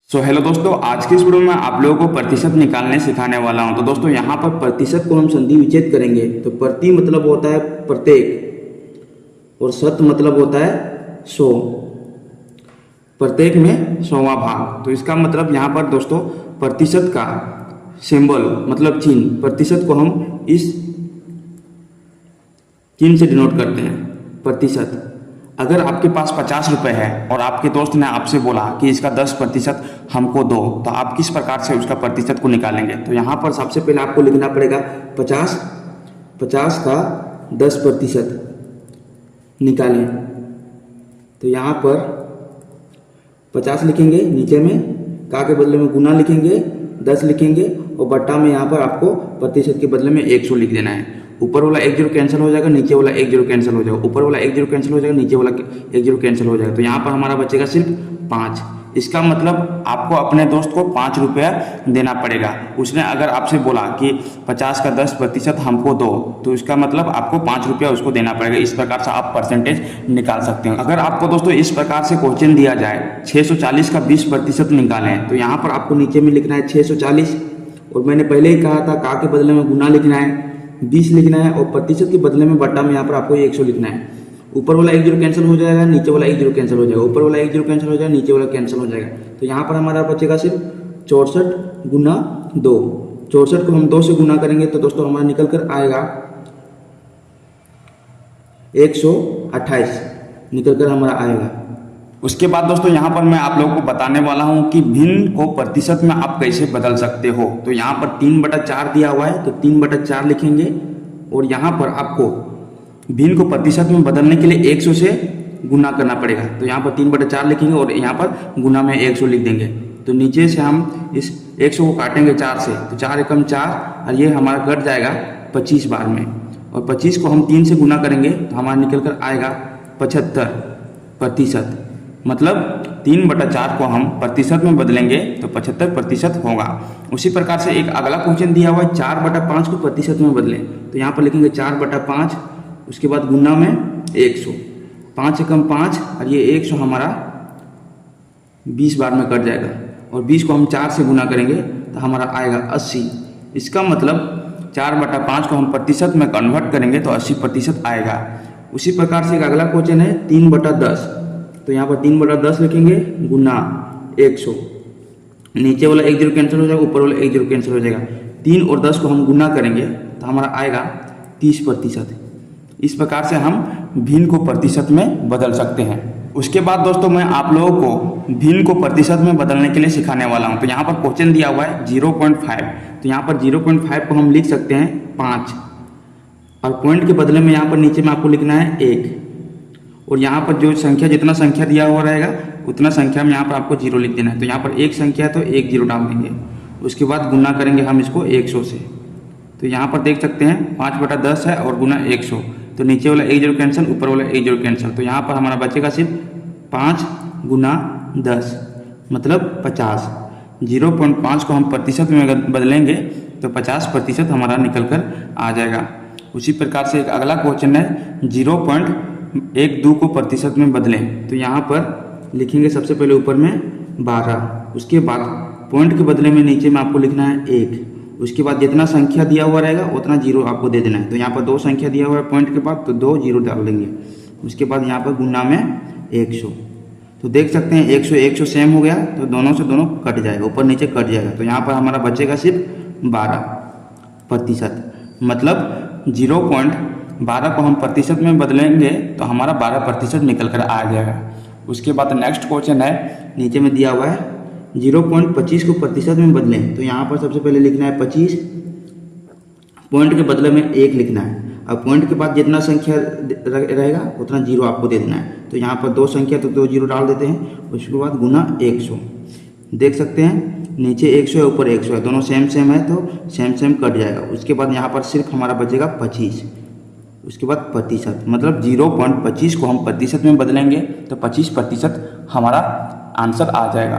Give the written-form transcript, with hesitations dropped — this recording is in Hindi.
हेलो दोस्तों, आज की इस वीडियो में आप लोगों को प्रतिशत निकालने सिखाने वाला हूं। तो दोस्तों यहाँ पर प्रतिशत को हम संधि विच्छेद करेंगे। तो प्रति मतलब होता है प्रत्येक और शत मतलब होता है 100। प्रत्येक में 100वां भाग। तो इसका मतलब यहाँ पर दोस्तों प्रतिशत का सिंबल मतलब चिन्ह, प्रतिशत को हम इस चिन्ह से डिनोट करते हैं। प्रतिशत, अगर आपके पास 50 रुपये है और आपके दोस्त ने आपसे बोला कि इसका 10% हमको दो, तो आप किस प्रकार से उसका प्रतिशत को निकालेंगे? तो यहाँ पर सबसे पहले आपको लिखना पड़ेगा 50 का 10% निकालें। तो यहाँ पर 50 लिखेंगे, नीचे में का के बदले में गुना लिखेंगे, 10 लिखेंगे और बट्टा में यहाँ पर आपको प्रतिशत के बदले में 100 लिख देना है। ऊपर वाला 1 0 कैंसिल हो जाएगा, नीचे वाला 1 0 कैंसिल हो जाएगा, ऊपर वाला 1 0 कैंसिल हो जाएगा, नीचे वाला 1 0 कैंसिल हो जाएगा। तो यहाँ पर हमारा बचेगा सिर्फ 5। इसका मतलब आपको अपने दोस्त को 5 रुपया देना पड़ेगा। उसने अगर आपसे बोला कि 50 का 10% हमको दो, तो इसका मतलब आपको 5 रुपया उसको देना पड़ेगा। इस प्रकार से आप परसेंटेज निकाल सकते हैं। अगर आपको दोस्तों इस प्रकार से क्वेश्चन दिया जाए 640 का 20% निकालें, तो यहाँ पर आपको नीचे में लिखना है 640 और मैंने पहले ही कहा था का के बदले में गुना लिखना है, 20 लिखना है और प्रतिशत के बदले में बट्टा में यहाँ पर आपको 100 लिखना है। ऊपर वाला 1 0 कैंसिल हो जाएगा, नीचे वाला 1 0 कैंसिल हो जाएगा, ऊपर वाला 1 0 कैंसिल हो जाएगा, नीचे वाला कैंसिल हो जाएगा। तो यहाँ पर हमारा बचेगा सिर्फ 64 गुना 2। 64 को हम 2 से गुना करेंगे तो दोस्तों हमारा निकल कर आएगा 128 निकल कर हमारा आएगा। उसके बाद दोस्तों यहाँ पर मैं आप लोगों को बताने वाला हूँ कि भिन्न को प्रतिशत में आप कैसे बदल सकते हो। तो यहाँ पर 3/4 दिया हुआ है, तो 3/4 लिखेंगे और यहाँ पर आपको भिन्न को प्रतिशत में बदलने के लिए 100 से गुना करना पड़ेगा। तो यहाँ पर 3/4 लिखेंगे और यहाँ पर गुना में 100 लिख देंगे। तो नीचे से हम इस 100 को काटेंगे 4 से, तो 4 एकम 4 और ये हमारा कट जाएगा 25 बार में, और 25 को हम 3 से गुना करेंगे तो हमारा निकल कर आएगा 75%। मतलब 3/4 को हम प्रतिशत में बदलेंगे तो 75% होगा। उसी प्रकार से एक अगला क्वेश्चन दिया हुआ है 4/5 को प्रतिशत में बदलें। तो यहाँ पर लिखेंगे 4/5, उसके बाद गुना में 100, 5 एकम 5 और ये 100 हमारा 20 बार में कट जाएगा और 20 को हम 4 से गुना करेंगे तो हमारा आएगा 80। इसका मतलब 4/5 को हम प्रतिशत में कन्वर्ट करेंगे तो 80% आएगा। उसी प्रकार से एक अगला क्वेश्चन है 3/10। तो यहाँ पर 3/10 लिखेंगे गुना 100, नीचे वाला 1 0 कैंसिल हो जाएगा, ऊपर वाला 1 0 कैंसिल हो जाएगा। 3 और 10 को हम गुना करेंगे तो हमारा आएगा 30%। इस प्रकार से हम भिन्न को प्रतिशत में बदल सकते हैं। उसके बाद दोस्तों मैं आप लोगों को भिन्न को प्रतिशत में बदलने के लिए सिखाने वाला हूँ। तो यहाँ पर क्वेश्चन दिया हुआ है 0.5। तो यहाँ पर 0.5 को हम लिख सकते हैं 5 और पॉइंट के बदले में यहाँ पर नीचे में आपको लिखना है 1 और यहाँ पर जो संख्या जितना संख्या दिया हुआ रहेगा उतना संख्या में यहाँ पर आपको 0 लिख देना है। तो यहाँ पर 1 संख्या है तो 1 0 डाल देंगे। उसके बाद गुना करेंगे हम इसको 100 से। तो यहाँ पर देख सकते हैं 5/10 है और गुना 100, तो नीचे वाला 1 0 कैंसिल, ऊपर वाला 1 0 कैंसिल। तो यहाँ पर हमारा बचेगा सिर्फ 5 गुना 10 मतलब 50। 0.5 को हम प्रतिशत में बदलेंगे तो 50% हमारा निकल कर आ जाएगा। उसी प्रकार से एक अगला क्वेश्चन है 0.12 को प्रतिशत में बदलें। तो यहाँ पर लिखेंगे सबसे पहले ऊपर में 12, उसके बाद पॉइंट के बदले में नीचे में आपको लिखना है 1, उसके बाद जितना संख्या दिया हुआ रहेगा उतना 0 आपको दे देना है। तो यहाँ पर 2 संख्या दिया हुआ है पॉइंट के बाद, तो 2 0 डाल देंगे। उसके बाद यहाँ पर गुना में 100। तो देख सकते हैं 100 100 सेम हो गया, तो दोनों से दोनों कट जाएगा, ऊपर नीचे कट जाएगा। तो यहाँ पर हमारा बचेगा सिर्फ 12%। मतलब 0.12 को हम प्रतिशत में बदलेंगे तो हमारा 12% निकल कर आ जाएगा। उसके बाद नेक्स्ट क्वेश्चन है नीचे में दिया हुआ है 0.25 को प्रतिशत में बदलें। तो यहाँ पर सबसे पहले लिखना है 25, पॉइंट के बदले में 1 लिखना है। अब पॉइंट के बाद जितना संख्या रहेगा उतना 0 आपको दे देना है। तो यहाँ पर 2 संख्या तो 2 0 डाल देते हैं। उसके बाद गुना 100। देख सकते हैं नीचे 100 है, ऊपर 100 है, दोनों सेम सेम है तो सेम सेम कट जाएगा। उसके बाद यहाँ पर सिर्फ हमारा बचेगा 25, उसके बाद प्रतिशत। मतलब 0.25 को हम प्रतिशत में बदलेंगे तो 25% हमारा आंसर आ जाएगा।